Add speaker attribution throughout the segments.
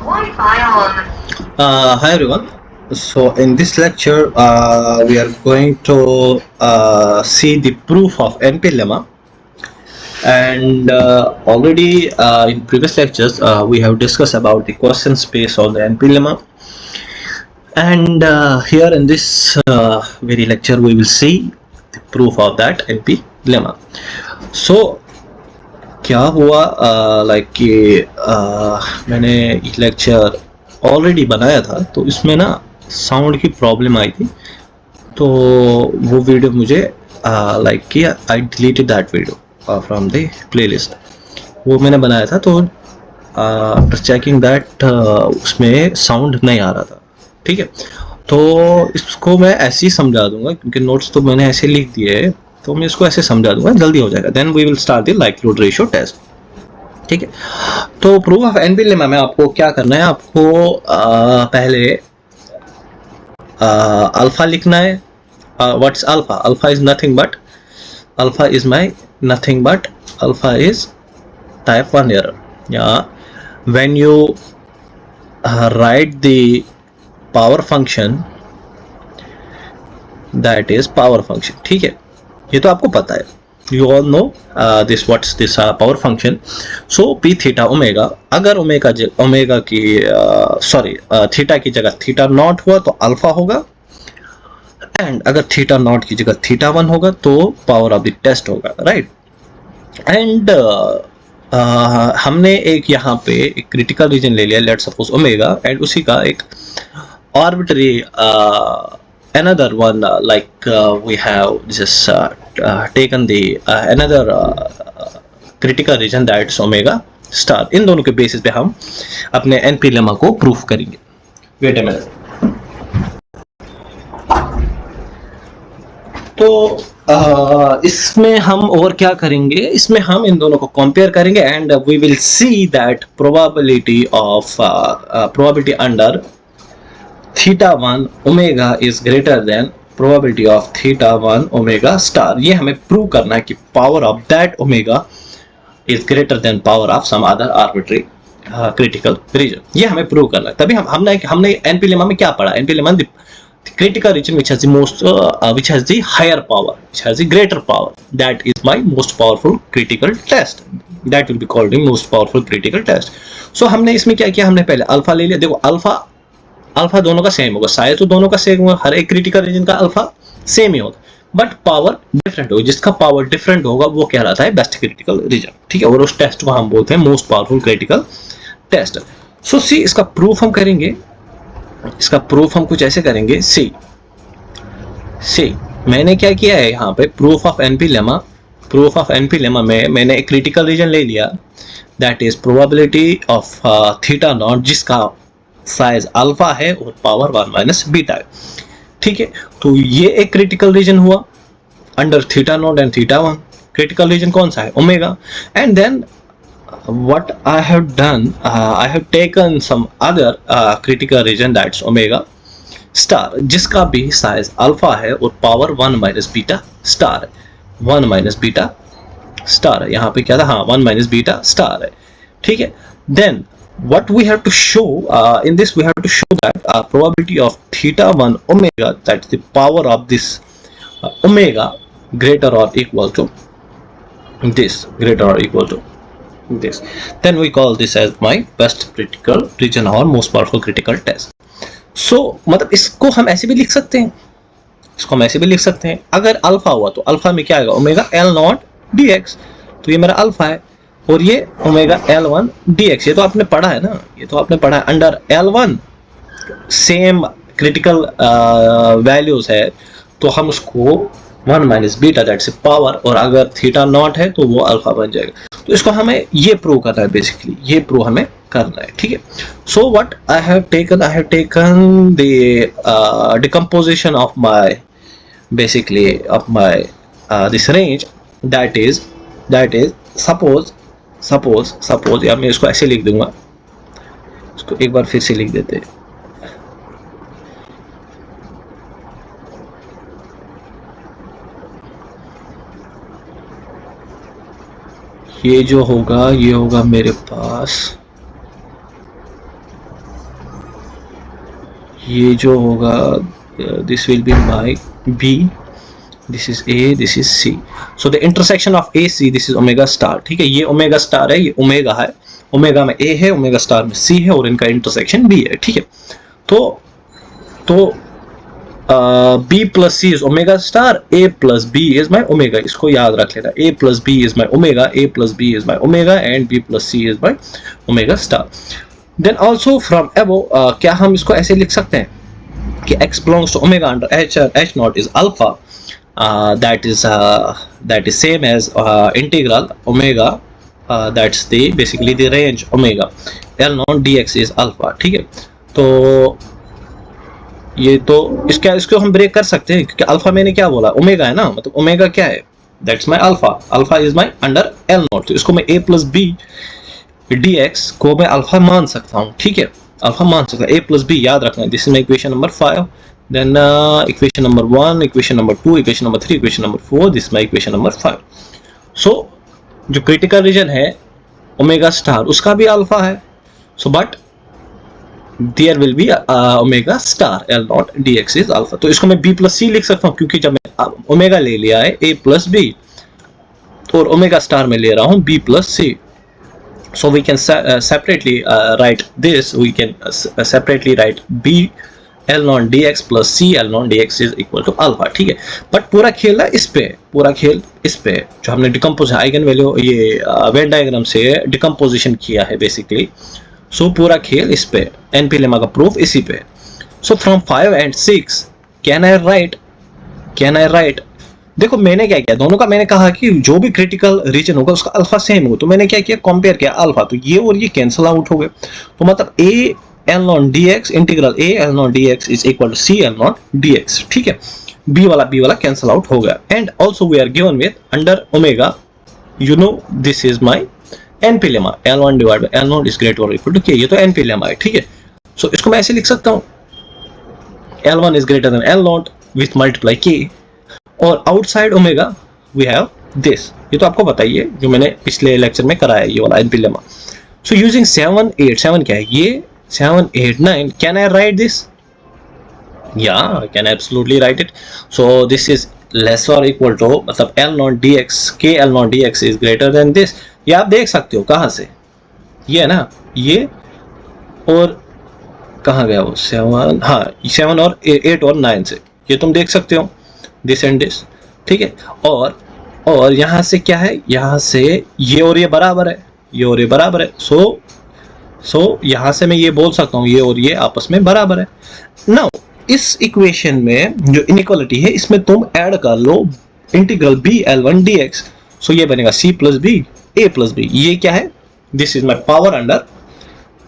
Speaker 1: Wi-Fi on.
Speaker 2: Hi everyone. So in this lecture, we are going to see the proof of NP lemma. And already in previous lectures, we have discussed about the question space of the NP lemma. And here in this very lecture, we will see the proof of that NP lemma. So क्या हुआ like कि मैंने ये lecture already बनाया था, तो इसमें ना साउंड की प्रॉब्लम आई थी, तो वो वीडियो मुझे लाइक कि आई deleted that video from the playlist. वो मैंने बनाया था, तो आफ्टर चेकिंग दैट उसमें साउंड नहीं आ रहा था। ठीक है, तो इसको मैं ऐसे ही समझा दूंगा, क्योंकि नोट्स तो मैंने ऐसे लिख दिए है, तो मैं इसको ऐसे समझा दूंगा, जल्दी हो जाएगा। Then we will start the likelihood ratio test. ठीक है, तो प्रूफ ऑफ एनपी लेमा में आपको क्या करना है, आपको पहले अल्फा लिखना है। What's alpha? Alpha is nothing but alpha is my nothing but alpha is type 1 error, या when you write the power function, that is power function. ठीक है, ये तो आपको पता है, you all know this what's this power function. So p theta omega, अगर omega की सॉरी थीटा की जगह थीटा नॉट हुआ तो अल्फा होगा, एंड अगर थीटा नॉट की जगह थीटा 1 होगा तो पावर ऑफ द टेस्ट होगा, राइट। एंड हमने एक यहाँ पे एक क्रिटिकल रीजन ले लिया, लेट सपोज ओमेगा, एंड उसी का एक arbitrary another one like we have just taken the another critical region, that's omega star. इन दोनों के बेसिस पे हम अपने एनपी लेमा को प्रूफ करेंगे। Wait a minute. तो इसमें हम और क्या करेंगे, इसमें हम इन दोनों को कंपेयर करेंगे, and we will see that probability of probability under theta 1 omega is greater than probability of theta 1 omega star. ये हमें प्रूव करना है कि power of that omega is greater than power of some other arbitrary critical region. ये हमें prove करना है। तभी हमने एनपी लेमा में क्या पढ़ा, NP lemma the critical region which has the most which has the higher power, which has the greater power, that is my most powerful critical test, that will be called the most powerful critical test. So हमने इसमें क्या किया, हमने पहले alpha ले लिया। देखो alpha दोनों का सेम होगा, साइज तो दोनों का सेम होगा, हर एक क्रिटिकल रीजन का अल्फा सेम ही होगा, बट पावर डिफरेंट होगा। जिसका पावर डिफरेंट होगा वो कहलाता है बेस्ट क्रिटिकल रीजन। ठीक है, और उस टेस्ट को हम बोलते हैं मोस्ट पावरफुल क्रिटिकल टेस्ट। सो सी, इसका प्रूफ हम करेंगे, इसका प्रूफ हम कुछ ऐसे करेंगे। सी मैंने क्या किया है यहाँ पे, proof of NP lemma, proof of NP lemma में मैंने एक क्रिटिकल रीजन ले लिया, that is probability of theta naught, जिसका साइज अल्फा है और पावर 1 माइनस बीटा है। ठीक है, तो ये एक क्रिटिकल रीजन हुआ under theta not and theta 1। Critical region कौन सा है, omega. And then what I have done, I have taken some other critical region, that's omega star, जिसका भी साइज अल्फा है और पावर 1 माइनस बीटा स्टार है। 1 minus beta star है, यहाँ पे क्या था, हाँ 1 माइनस बीटा स्टार है। ठीक है, then what we have to show in this, we have to show that probability of theta 1 omega, that's the power of this omega greater or equal to this, greater or equal to this, then we call this as my best critical region or most powerful critical test. So मतलब इसको हम ऐसे भी लिख सकते हैं, इसको हम ऐसे भी लिख सकते हैं। अगर अल्फा हुआ तो अल्फा में क्या आएगा, omega L not D x, तो ये मेरा अल्फा है, और ये omega L one D x. ये तो आपने पढ़ा है ना, ये तो आपने पढ़ा है। Under L one same critical values है, तो हम उसको 1 माइनस बीटा, दैट्स पावर, और अगर थीटा नॉट है तो वो अल्फा बन जाएगा। तो इसको हमें ये प्रूव करना है, बेसिकली ये प्रूव हमें करना है। ठीक है, so what I have taken the decomposition of my, basically of my this range, that is suppose, या मैं इसको ऐसे लिख दूंगा, इसको एक बार फिर से लिख देते हैं। ये जो होगा, ये होगा मेरे पास ये जो होगा this will be my B, this is A, this is C, so the intersection of A C, this is omega star, ठीक है। ये ओमेगा स्टार है, ये ओमेगा है, ओमेगा में ए है, ओमेगा स्टार में सी है, और इनका इंटरसेक्शन बी है, ठीक है। तो B plus C is omega star, A plus B is my omega, इसको याद रख लेना, A plus B is my omega, A plus B is my omega, and B plus C is my omega star. Then also from above क्या हम इसको ऐसे लिख सकते हैं कि x belongs to omega under h naught is alpha, that is same as integral omega, that's the basically the range omega l naught dx is alpha, ठीक है। तो ये तो इसको हम ब्रेक कर सकते हैं, क्योंकि अल्फा मैंने क्या बोला, ओमेगा है ना, मतलब ओमेगा क्या है, that's my alpha, alpha is my under L not, तो इसको मैं a प्लस बी dx को मैं अल्फा मान सकता हूँ, ठीक है, अल्फा मान सकता है, a प्लस बी याद रखना है। This is my equation number 5, then equation number 1, equation number 2, equation number 3, equation number 4, this is my equation number 5। So जो क्रिटिकल रीजन है ओमेगा स्टार, उसका भी अल्फा है, so but there will be omega star L not dx is alpha. तो इसको मैं b plus सी लिख सकता हूँ, क्योंकि जब मैं ओमेगा ले लिया है a प्लस बी, और ओमेगा स्टार में ले रहा हूँ b plus C, so we can separately write this, we can separately write b l non dx plus c l non dx is equal to alpha, ठीक है। But पूरा खेल है इस पे, पूरा खेल इस पे, जो हमने डिकम्पोज आइगन वैल्यू ये वेन डायग्राम से डिकम्पोजिशन किया है बेसिकली, सो पूरा खेल इस पे, एनपी लेमा का प्रूफ इसी पे। So from 5 and 6 can I right, देखो मैंने क्या किया, दोनों का मैंने कहा कि जो भी क्रिटिकल रीजन होगा उसका अल्फा सेम हो, तो मैंने क्या किया, कंपेयर किया अल्फा, तो ये और ये कैंसिल आउट हो गए, तो मतलब a l non dx integral a l non dx is equal to c l non dx, ठीक है। b वाला कैंसिल आउट हो गया, and also we are given with under omega, you know this is my np lemma, l1 divide by l0 is greater और equal to k, ये तो np lemma है, ठीक है। सो इसको मैं ऐसे लिख सकता हूँ, l1 is greater than l0 with multiply k, और outside omega we have this, ये तो आपको पता ही है, जो मैंने पिछले लेक्चर में कराया ये वाला एनपी लेमा। सो यूजिंग 7 8 7 क्या है ये, 7 8 9, कैन आई राइट दिस, या can absolutely right it. So this is less और इक्वल टू, मतलब l not dx, k l not dx is greater then this, ये आप देख सकते हो कहाँ से, ये है ना, ये और कहाँ गया वो 7, हाँ 7 और 8 और 9 से, ये तुम देख सकते हो दिस एंड दिस, ठीक है। और यहाँ से क्या है, यहाँ से ये और ये बराबर है, ये और ये बराबर है, सो यहाँ से मैं ये बोल सकता हूँ ये और ये आपस में बराबर है। नाउ इस इक्वेशन में जो इनइक्वालिटी है, इसमें तुम ऐड कर लो integral b l1 dx, so ये बनेगा c plus B a plus B, ये क्या है, this is my power under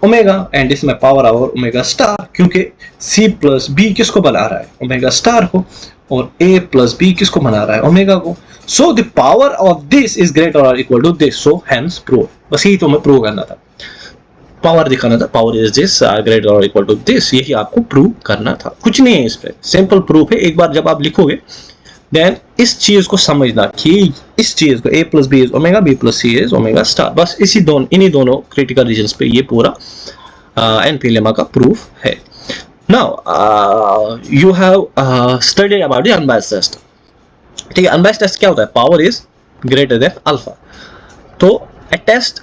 Speaker 2: omega, and this my power over omega star, क्योंकि c प्लस बी किसको बना रहा है, ओमेगा स्टार को, और a प्लस बी किसको बना रहा है, ओमेगा को। So the power of this is greater और equal to this, so hence prove, बस यही तुम्हें प्रूव करना था, पावर दिखाना था, पावर इज दिस ग्रेटर और इक्वल टू दिस, यही आपको प्रूव करना था, कुछ नहीं है इस पे, सिंपल प्रूफ है। एक बार जब आप लिखोगे देन इस चीज को समझना कि इस चीज को a plus B is omega, b plus C is omega star, बस इन्हीं दोनों क्रिटिकल रीजन्स पे ये पूरा एनपी लेमा का प्रूफ है। Now you have studied about the unbiased test, ठीक है। अनबायस्ड टेस्ट क्या होता है, power is greater than alpha, तो a test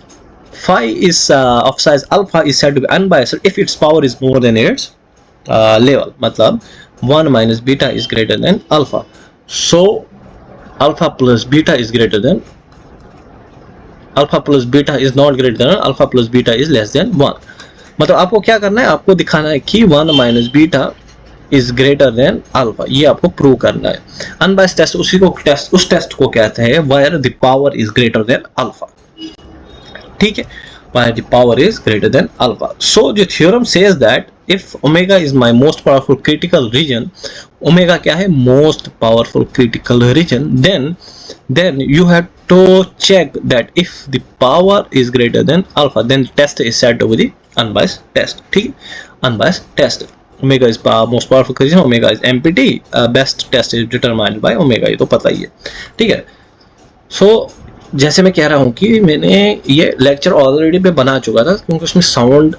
Speaker 2: phi is of size alpha is said to be unbiased if its power is more than its level, मतलब 1 minus beta is greater than alpha, so alpha plus beta is greater than, alpha plus beta is not greater than, alpha plus beta is less than 1, मतलब आपको क्या करना है, आपको दिखाना है कि 1 minus beta is greater than alpha, ये आपको प्रूव करना है। अनबायस्ड टेस्ट उस टेस्ट को कहते हैं where the power is greater than alpha, ठीक है, where the power is greater than alpha. So the theorem says that if omega is my most powerful critical region, omega क्या है, most powerful critical region, then you have to check that if the power is greater than alpha, then the test is said to be the unbiased test, ठीक है, unbiased test. Omega is most powerful region, omega is MPT, best test is determined by omega, ये तो पता ही है, ठीक है। So जैसे मैं कह रहा हूँ कि मैंने ये लेक्चर ऑलरेडी पे बना चुका था, क्योंकि उसमें साउंड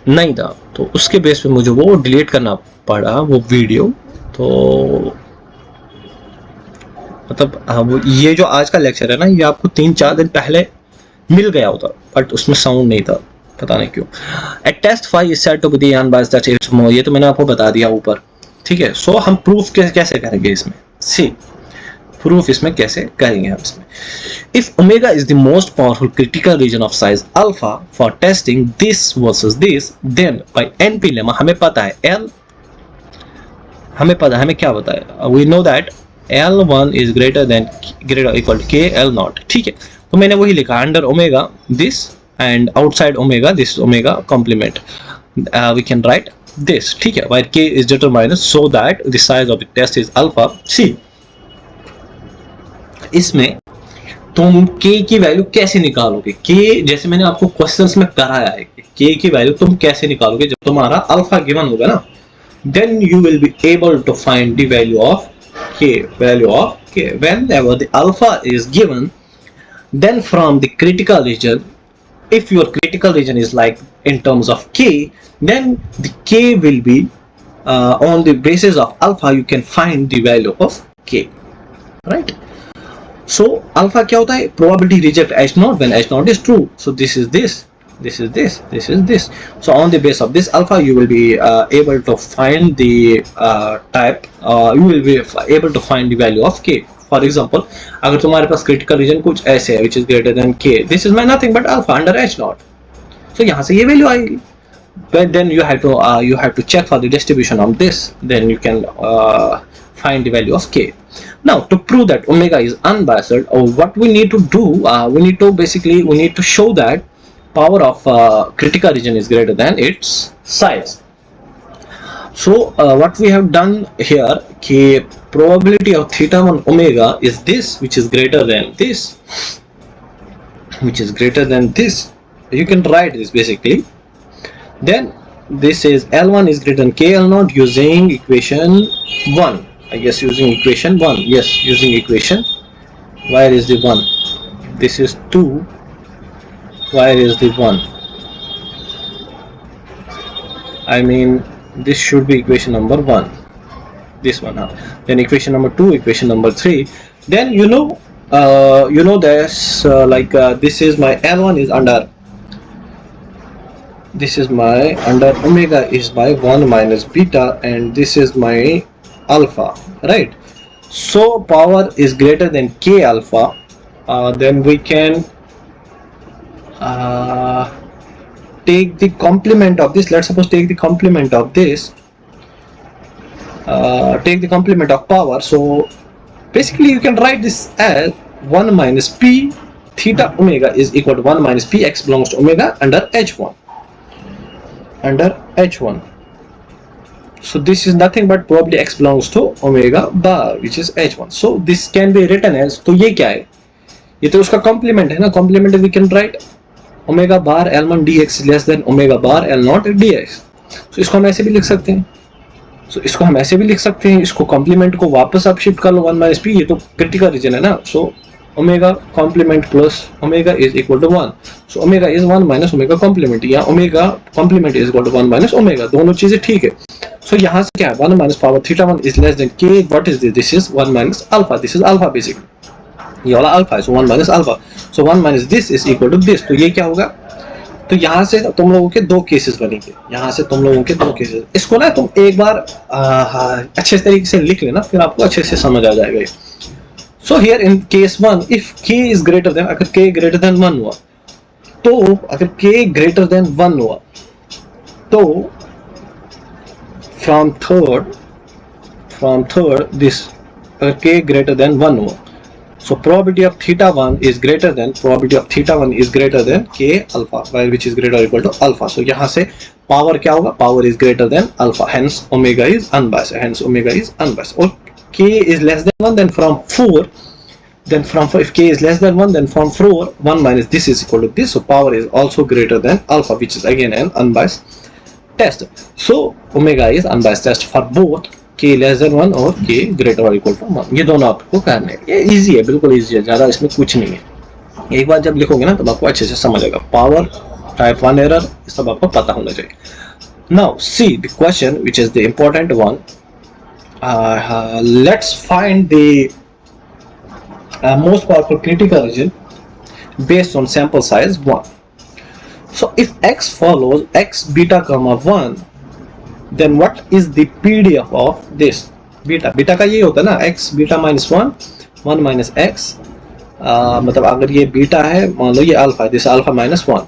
Speaker 2: नहीं था, तो उसके बेस पे मुझे वो डिलीट करना पड़ा वो वीडियो। तो मतलब वो ये जो आज का लेक्चर है ना, ये आपको 3-4 दिन पहले मिल गया होता, बट उसमें साउंड नहीं था, पता नहीं क्यों। A test 5 is said to be the unbiased that it's more, ये तो मैंने आपको बता दिया ऊपर, ठीक है। सो हम प्रूफ कैसे करेंगे इसमें, सी प्रूफ इसमें कैसे करेंगे हम इसमें। If omega is the most powerful critical region of size alpha for testing this versus this, then by NP lemma हमें पता है एल, हमें क्या पता है, we know that L1 is greater equal to K L0, ठीक है। तो मैंने वही लिखा under omega this and outside omega this omega complement, we can write this, ठीक है, where K is determined so that the size of the test is alpha। सी इसमें तुम K की वैल्यू कैसे निकालोगे, K जैसे मैंने आपको क्वेश्चंस में कराया है, K की वैल्यू तुम कैसे निकालोगे, जब तुम्हारा अल्फा गिवन होगा ना, then you will be able to find the value of K, whenever the alpha is given, then from the critical region, if your critical region is like in terms of K, then the K will be on the basis of alpha you can find the value of K, right? So alpha क्या होता है, probability reject H0 when H0 is true, so this is this this. So on the base of this alpha you will be able to find the type, you will be able to find the value of K. For example, अगर तुम्हारे पास critical region कुछ ऐसे है which is greater than K, this is nothing but alpha under H0, so यहाँ से ये value आएगी, but then you have to check for the distribution of this, then you can find the value of K. Now to prove that omega is unbiased, or what we need to do, we need to show that power of critical region is greater than its size. So what we have done here, K probability of theta 1 omega is this, which is greater than this, you can write this basically. Then this is L1 is greater than K L0 using equation 1, I guess, using equation 1, yes, using equation, where is the 1, this is 2, where is the 1, I mean this should be equation number 1, this one, then equation number 2, equation number 3, then you know there's this is my L1 is under, this is my under omega is by 1 minus beta, and this is my alpha, right? So power is greater than K alpha, then we can take the complement of this, let's suppose take the complement of this, take the complement of power, so basically you can write this as 1 minus p theta omega is equal to 1 minus p x belongs to omega under h1, so this is nothing but probably x belongs to omega bar, which is h1, so this can be written as, तो ये क्या है, ये तो उसका complement है ना, complement we can write omega bar L1 dx less than omega bar L0 dx, so इसको हम ऐसे भी लिख सकते हैं, इसको कॉम्प्लीमेंट को वापस आप शिफ्ट कर लो 1 माइनस पी, ये तो क्रिटिकल रीजन है ना, so omega complement plus omega is equal to 1, so omega is 1 minus omega complement, या omega complement is equal to 1 minus omega, दोनों चीजें ठीक है। सो यहाँ से क्या है, 1 minus power theta 1 is less than k, what is this is 1 minus alpha, this is alpha basically, ये वाला अल्फा है, so 1 minus alpha, so 1 minus this is equal to this, तो ये क्या होगा, तो यहाँ से तुम लोगों के दो केसेस बनेंगे, इसको ना तुम एक बार अच्छे तरीके से लिख लेना, फिर आपको अच्छे से समझ आ जाएगा। So here in case 1, if k is greater then, अगर k ग्रेटर देन 1 हुआ, तो अगर k ग्रेटर देन 1 हुआ, तो फ्रॉम थर्ड दिस, अगर k ग्रेटर देन 1 हुआ, so probability of theta 1 is greater than k alpha, which is greater or equal to alpha, so यहाँ से power क्या होगा, power is greater than alpha, hence omega is unbiased, or k is less than 1, then from 4, if k is less than 1, then from 4 1 minus this is equal to this, so power is also greater than alpha, which is again an unbiased test, so omega is unbiased test for both k less than 1 और k greater or equal to 1, ये दोनों आपको करने हैं, ये easy है, बिल्कुल easy है, ज़्यादा इसमें कुछ नहीं है, एक बार जब लिखोगे ना तब आपको अच्छे से समझ आएगा। पावर टाइप 1 एरर, सब आपको पता होना चाहिए। Now see the question which is the important one, let's find the most powerful critical region based on sample size 1. So if x follows x beta comma 1, then what is the PDF of this beta? Beta का ये होता है ना x beta minus 1, 1 minus x, मतलब अगर ये beta है, मान लो ये alpha, this alpha minus 1,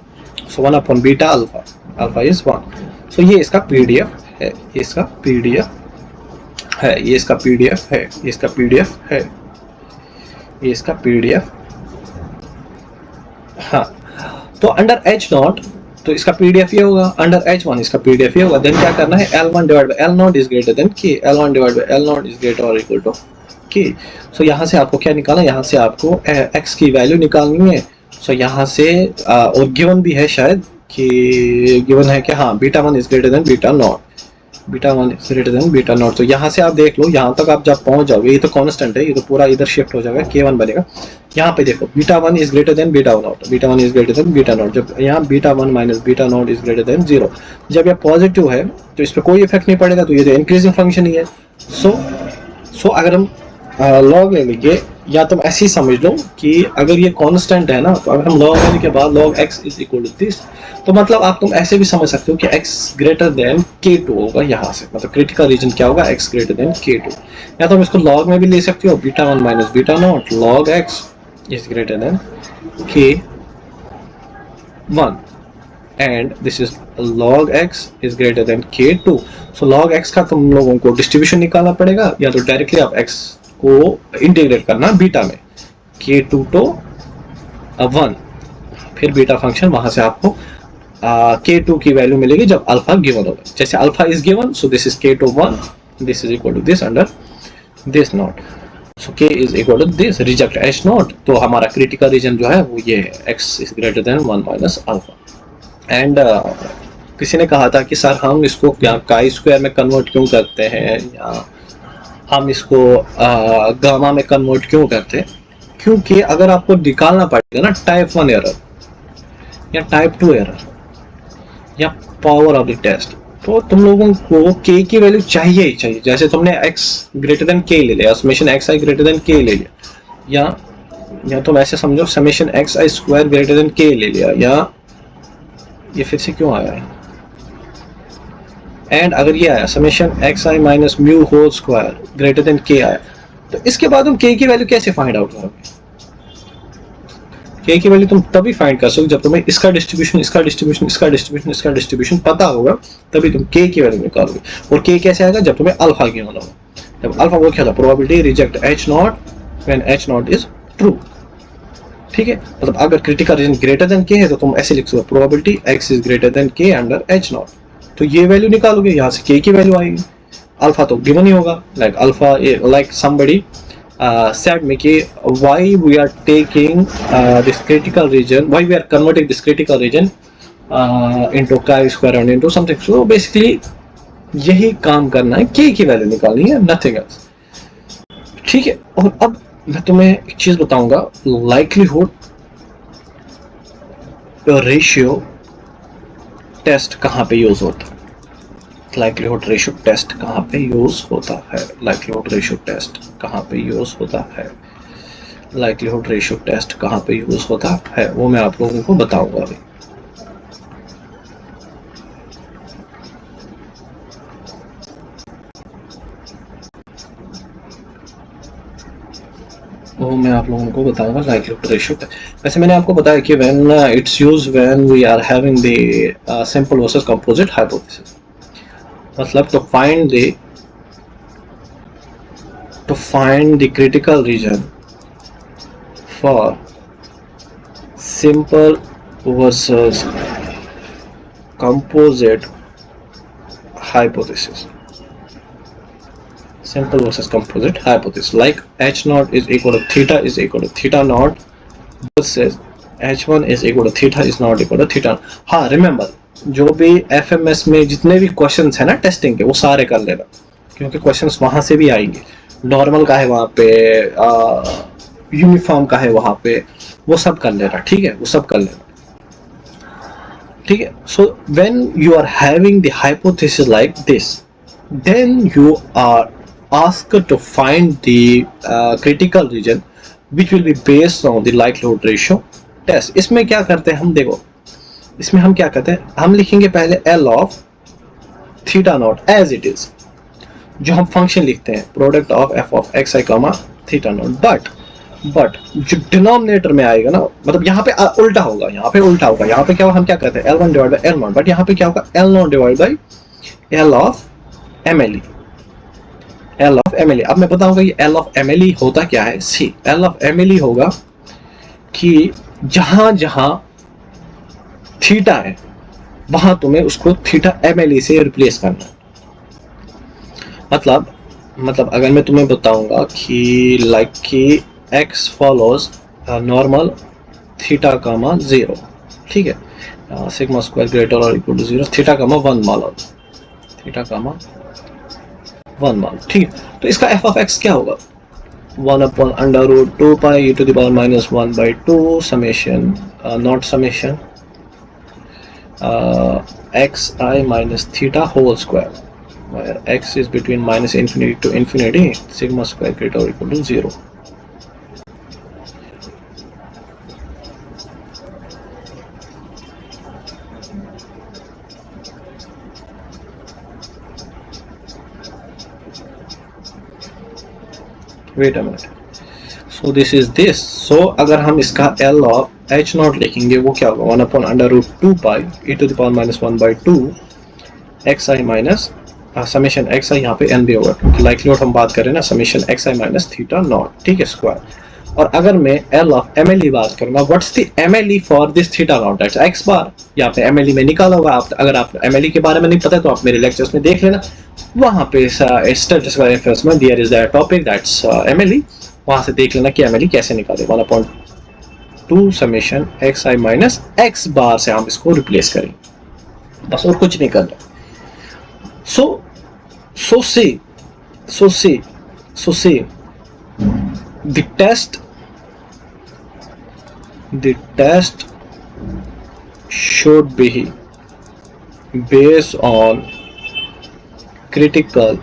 Speaker 2: so 1 upon beta alpha, alpha is 1, सो ये इसका PDF है, ये इसका PDF है, ये इसका PDF है, ये इसका PDF है, ये इसका PDF। हाँ, तो अंडर H नॉट तो इसका PDF ये होगा, अंडर H1 इसका PDF ये होगा। देन क्या करना है, L1 divide bye L not is greater than K, L1 divide bye L not is greater और इक्वल टू K। सो यहाँ से आपको क्या निकालना है, यहाँ से आपको X की वैल्यू निकालनी है। सो यहाँ से और गिवन भी है शायद कि गिवन है कि हाँ beta 1 is greater then beta not, beta 1 is greater then beta not. तो यहाँ से आप देख लो, यहाँ तक आप जब पहुंच जाओगे, ये तो कांस्टेंट है, ये तो पूरा इधर शिफ्ट हो जाएगा, K1 बनेगा। यहाँ पे देखो beta 1 is greater then beta not, beta 1 is greater then beta not, जब यहाँ beta 1 minus beta not is greater then 0, जब ये पॉजिटिव है तो इस पर कोई इफेक्ट नहीं पड़ेगा, तो ये तो इंक्रीजिंग फंक्शन ही है। सो अगर हम लॉग ले लेंगे, या तुम ऐसे ही समझ लो कि अगर ये कांस्टेंट है ना, तो अगर हम लॉग लेने के बाद log x is equal to this, तो मतलब आप तुम ऐसे भी समझ सकते हो कि x ग्रेटर देन K2 होगा यहाँ से, मतलब क्रिटिकल रीजन क्या होगा, x ग्रेटर देन K2। या तुम इसको लॉग में भी ले सकते हो, beta 1 minus beta not log x is greater then K1 and this is log x is greater then K2। So log x का तुम लोगों को डिस्ट्रीब्यूशन निकालना पड़ेगा, या तो डायरेक्टली आप x को इंटीग्रेट करना बीटा में, K2 तो 1, फिर बीटा फंक्शन, वहां से आपको K2 की वैल्यू मिलेगी जब अल्फा गिवन होगा। जैसे alpha is given, so this is K2 1, this is equal to this under this not, so K is equal to this, reject H not, तो हमारा क्रिटिकल रीजन जो है वो ये है, x is greater then 1 minus alpha. And किसी ने कहा था कि सर हम इसको काई स्क्वायर में कन्वर्ट क्यों करते हैं, या हम इसको गामा में कन्वर्ट क्यों करते हैं, क्योंकि अगर आपको निकालना पड़ेगा ना टाइप 1 एरर या टाइप 2 एरर या पावर ऑफ द टेस्ट, तो तुम लोगों को k की वैल्यू चाहिए ही चाहिए। जैसे तुमने x ग्रेटर देन k ले लिया, summation xi greater than k ले लिया, या तुम ऐसे समझो summation xi square greater than k ले लिया, या ये फिर से क्यों आया है, एंड अगर ये आया summation xi minus mu whole square greater than k आया, तो इसके बाद हम k की वैल्यू कैसे फाइंड आउट करोगे? k की वैल्यू तुम तभी फाइंड कर सकते जब तुम्हें इसका डिस्ट्रीब्यूशन, इसका डिस्ट्रीब्यूशन, इसका डिस्ट्रीब्यूशन, इसका डिस्ट्रीब्यूशन पता होगा, तभी तुम k की वैल्यू निकालोगे। और k कैसे आएगा, जब तुम्हें अल्फा गिवन होगा। जब अल्फा वो क्या था, probability reject h not when h not is true, ठीक है। मतलब अगर critical reason greater than k है तो तुम ऐसे लिख सकते हो, probability x is greater than k under h not, तो ये वैल्यू निकालोगे, यहाँ से k की वैल्यू आएगी। अल्फा तो गिवन ही होगा, like alpha, like somebody said me कि why we are taking this critical region, why we are converting this critical region into chi-square and into something, so basically यही काम करना है, k की value निकालनी है, nothing else, ठीक है। और अब मैं तुम्हें एक चीज बताऊंगा, लाइक्लीहुड रेशियो टेस्ट कहाँ पे यूज होता है, लाइक्लीहुड रेशियो टेस्ट कहाँ पे यूज होता है, लाइक्लीहुड रेशियो टेस्ट कहाँ पे यूज होता है, लाइक्लीहुड रेशियो टेस्ट कहाँ पे यूज होता है, वो मैं आप लोगों को बताऊंगा अभी। वो मैं आप लोगों को बताऊंगा लाइक्लीहुड रेशियो टेस्ट। वैसे मैंने आपको बताया कि when it's used when we are having the simple versus composite hypothesis, मतलब to find the critical region for simple versus composite hypothesis, simple versus composite hypothesis, like h naught is equal to theta naught versus h1 is equal to theta is not equal to theta। हाँ remember, जो भी FMS में जितने भी questions है ना testing के, वो सारे कर लेना, क्योंकि क्वेश्चंस वहां से भी आएंगे। नॉर्मल का है वहां पे, यूनिफॉर्म का है वहां पे, वो सब कर लेना, ठीक है, वो सब कर लेना। ठीक है. So when you are having the hypothesis like this, then you are asked to find the critical region which will be based on the likelihood ratio test. इसमें क्या करते हैं हम, देखो इसमें हम क्या करते हैं, हम लिखेंगे पहले L of theta not as it is, जो हम फंक्शन लिखते हैं product of f of xi comma theta not. But जो डिनोमिनेटर में आएगा ना, मतलब यहाँ पे उल्टा होगा, यहाँ पे उल्टा होगा. यहाँ पे क्या होगा, हम क्या करते हैं L1 divide by L0, but यहाँ पे क्या होगा L0 divide by L of MLE. L of MLE, अब मैं बताऊंगा ये L ऑफ MLE होता क्या है. सी, L ऑफ MLE होगा कि जहां जहां थीटा है वहां तुम्हें उसको थीटा MLE से रिप्लेस करना है. मतलब अगर मैं तुम्हें बताऊंगा कि लाइक कि x फॉलोज नॉर्मल थीटा कामा 0, ठीक है, सिग्मा स्क्वायर ग्रेटर और इक्वल टू 0, थीटा कामा 1 मान लो, थीटा कामा 1 मान, ठीक है. तो इसका f ऑफ x क्या होगा, 1 upon under root 2 pi e to the power minus 1 by 2 summation not summation xi minus theta whole square, where x is between minus infinity to infinity, sigma square greater or equal to 0. Wait a minute. So this is this. So अगर हम इसका L of h not लिखेंगे वो क्या होगा, 1 upon under root 2 pi e to the power minus 1 by 2 xi minus summation xi, यहाँ पे n भी होगा क्योंकि लाइकलीहुड हम बात कर रहे हैं ना, summation xi minus theta naught, ठीक है, स्क्वायर. और अगर मैं L ऑफ MLE बात करूंगा, what's the MLE for this theta naught, that's x बार. यहाँ पे MLE में निकाला होगा. आप अगर आप MLE के बारे में नहीं पता तो आप मेरे लेक्चर्स में देख लेना, वहाँ पे स्टैटिस्टिकल इन्फरेंस में there is that topic that's MLE, वहाँ से देख लेना कि MLE कैसे निकाले. 1/2 समेशन xi माइनस x बार से हम इसको रिप्लेस करें, बस और कुछ नहीं करना. So see the test should be based on critical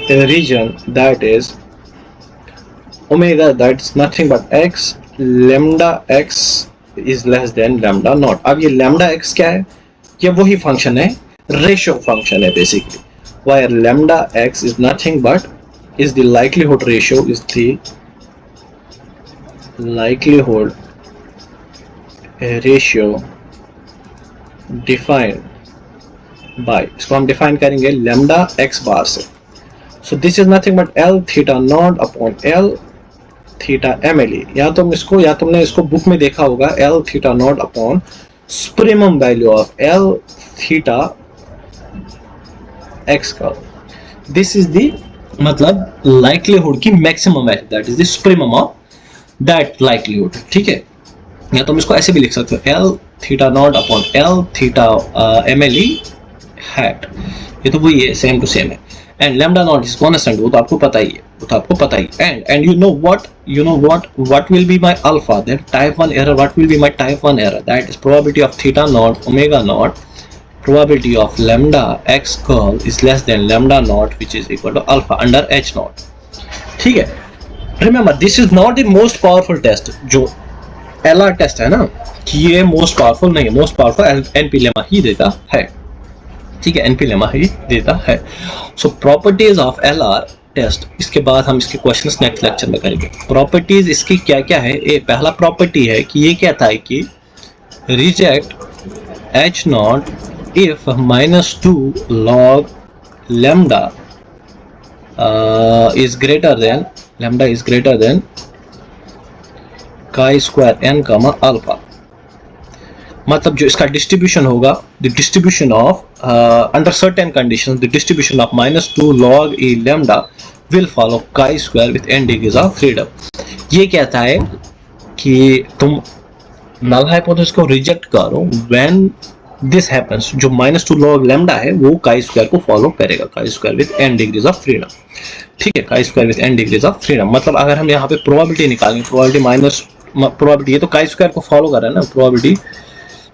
Speaker 2: region, that is omega, that's nothing but x, lambda x is less than lambda naught. अब ये lambda x क्या है, ये वही फंक्शन है, रेशियो फंक्शन है basically, where lambda x is nothing but is the likelihood ratio, is the likelihood ratio defined by, इसको हम डिफाइन करेंगे lambda x बार से. So this is nothing but L theta naught upon L theta MLE. या तुमने इसको book में देखा होगा, L theta naught upon supremum value of L theta x का. This is the मतलब likelihood की maximum value, that is the supremum of that likelihood, ठीक है. या तुम इसको ऐसे भी लिख सकते हो, L theta naught upon L theta MLE hat. ये तो वही है, सेम टू सेम है. And lambda naught is constant, वो तो आपको पता ही है, and you know what will be my alpha, that type 1 error, what will be my type 1 error, that is probability of theta naught omega naught, probability of lambda x curl is less than lambda naught which is equal to alpha under h naught, ठीक है. Remember this is not the most powerful test, जो LR test है ना, कि ये most powerful नहीं है, most powerful NP lemma ही देता है, ठीक है, NP लेमा ही देता है. सो प्रॉपर्टीज ऑफ LR टेस्ट, इसके बाद हम इसके क्वेश्चंस नेक्स्ट लेक्चर में करेंगे. प्रॉपर्टीज इसकी क्या क्या है. पहला प्रॉपर्टी है कि ये कहता है कि reject h not if -2 log lambda is greater than chi square n comma alpha. मतलब जो इसका डिस्ट्रीब्यूशन होगा, the distribution of under certain conditions, the distribution of -2 log e lambda will follow chi square with n degrees of freedom. ये कहता है कि तुम null hypothesis को रिजेक्ट करो व्हेन दिस हैपेंस, जो -2 log lambda है वो chi square को फॉलो करेगा, chi square with n degrees of freedom, ठीक है, chi square with n degrees of freedom. मतलब अगर हम यहाँ पे प्रोबेबिलिटी निकालेंगे, प्रोबेबिलिटी ये तो chi square को फॉलो कर रहा है ना,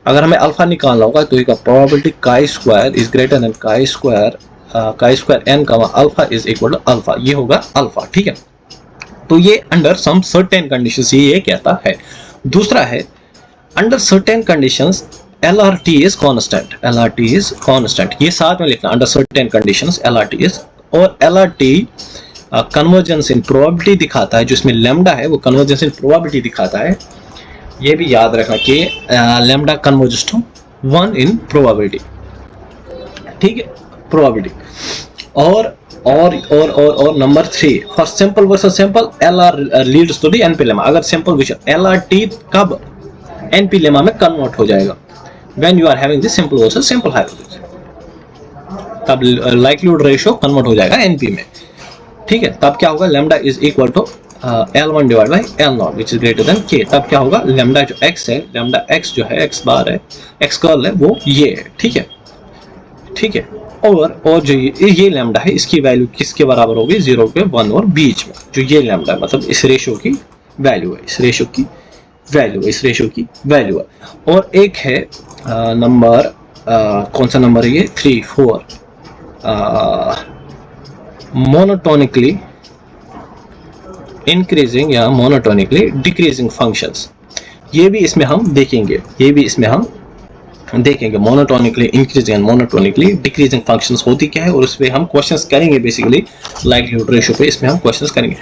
Speaker 2: अगर हमें अल्फा निकालना होगा तो इसका probability chi square is greater than chi square N का alpha is equal to alpha, ये होगा अल्फा, ठीक है। तो ये अंडर सम सर्टेन कंडीशंस ये कहता है। दूसरा है under certain conditions LRT is constant, LRT is constant, ये साथ में लिखना, under certain conditions LRT is, और LRT कन्वर्जेंस इन प्रोबेबिलिटी दिखाता है, जो इसमें लैम्डा है वो कन्वर्जेंस इन प्रोबेबिलिटी दिखाता है। ये भी याद रखना कि lambda converges to 1 in probability, ठीक है, प्रोबेबिलिटी। और number 3 for simple versus simple LR leads to the NP lemma. अगर सिंपल विषय LRT कब NP लेमा में कन्वर्ट हो जाएगा, when you are having the simple versus simple hypothesis, तब likelihood ratio convert हो जाएगा NP में, ठीक है। तब क्या होगा, lambda is equal to L1 divide by L0 which is greater than K। तब क्या होगा, लैम्डा जो x है, लैम्डा x जो है, x बार है, x कर्ल है, वो ये है, ठीक है, ठीक है। और जो ये लैम्डा है, इसकी वैल्यू किसके बराबर होगी, 0 के 1 और बीच में, जो ये लैम्डा है, मतलब इस रेशियो की वैल्यू है, इस रेशियो की वैल्यू है, इस रेशियो की वैल्यू है। और एक है नंबर, कौन सा नंबर है ये, 3 4 मोनोटोनिकली इंक्रीजिंग या मोनोटोनिकली डिक्रीजिंग फंक्शंस। ये भी इसमें हम देखेंगे, ये भी इसमें हम देखेंगे, monotonically increasing and monotonically decreasing functions होती क्या है, और उस पर हम क्वेश्चंस करेंगे, बेसिकली लाइक्लीहुड रेशियो पे इसमें हम क्वेश्चंस करेंगे।